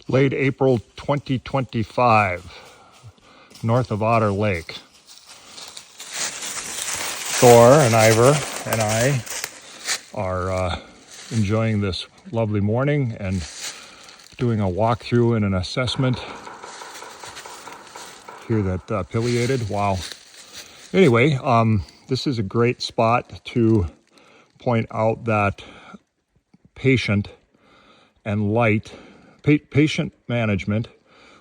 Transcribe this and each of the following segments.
Late April 2025, north of Otter Lake. Thor and Ivor and I are enjoying this lovely morning and doing a walkthrough and an assessment. Hear that pileated? Wow. Anyway, this is a great spot to point out that patient management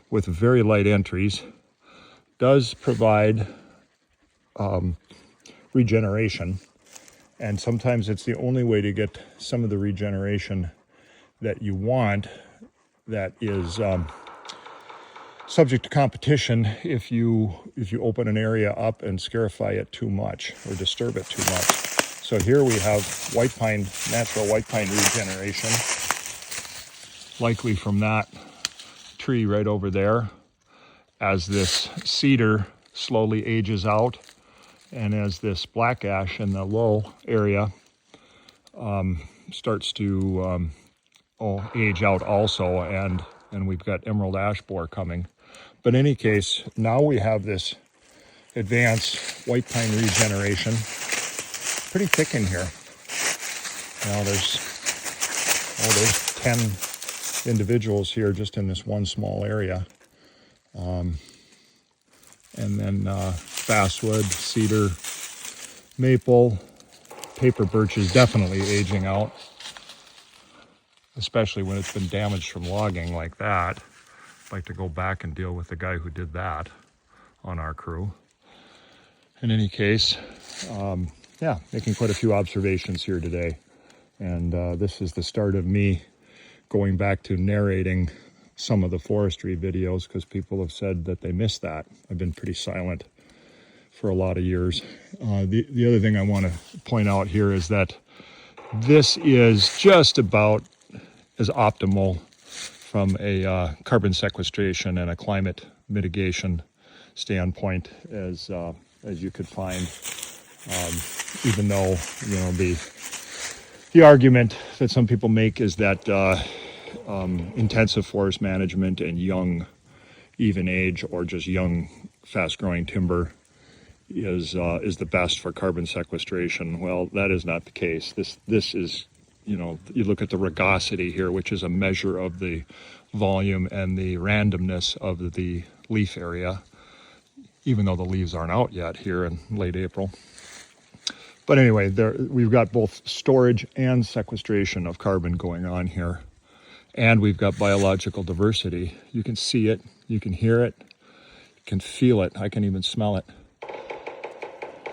with very light entries does provide regeneration, and sometimes it's the only way to get some of the regeneration that you want that is subject to competition if you open an area up and scarify it too much or disturb it too much. So here we have white pine, natural white pine regeneration, likely from that tree right over there, as this cedar slowly ages out and as this black ash in the low area starts to age out also, and we've got emerald ash borer coming. But in any case, now we have this advanced white pine regeneration, pretty thick in here. Now there's 10 individuals here just in this one small area. And then basswood, cedar, maple, paper birch is definitely aging out, especially when it's been damaged from logging like that. I'd like to go back and deal with the guy who did that on our crew. In any case, yeah, making quite a few observations here today. And this is the start of me going back to narrating some of the forestry videos, because people have said that they missed that. I've been pretty silent for a lot of years. The other thing I want to point out here is that this is just about as optimal from a carbon sequestration and a climate mitigation standpoint as you could find. Even though, you know, the argument that some people make is that intensive forest management and young, even age, or just young, fast-growing timber is the best for carbon sequestration. Well, that is not the case. This is, you know, you look at the rugosity here, which is a measure of the volume and the randomness of the leaf area, even though the leaves aren't out yet here in late April. But anyway, we've got both storage and sequestration of carbon going on here. And we've got biological diversity. You can see it, you can hear it, you can feel it, I can even smell it.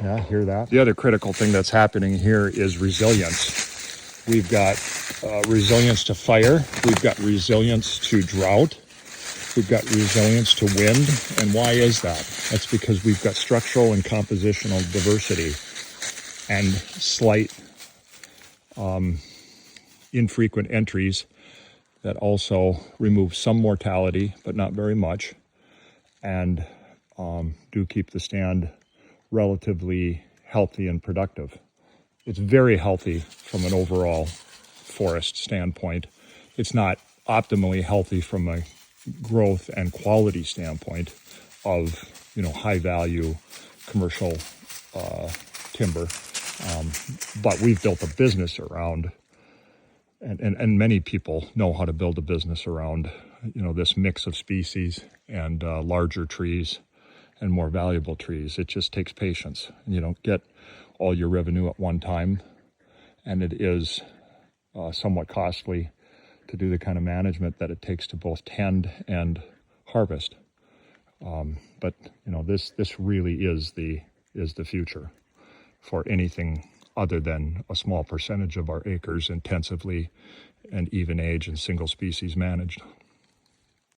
Yeah, hear that? The other critical thing that's happening here is resilience. We've got resilience to fire, we've got resilience to drought, we've got resilience to wind. And why is that? That's because we've got structural and compositional diversity and slight infrequent entries that also remove some mortality, but not very much, and do keep the stand relatively healthy and productive. It's very healthy from an overall forest standpoint. It's not optimally healthy from a growth and quality standpoint of, you know, high value commercial timber. But we've built a business around, and many people know how to build a business around, you know, this mix of species and larger trees and more valuable trees. It just takes patience. You don't get all your revenue at one time, and it is somewhat costly to do the kind of management that it takes to both tend and harvest. But you know, this really is the future for anything other than a small percentage of our acres intensively and even age and single species managed.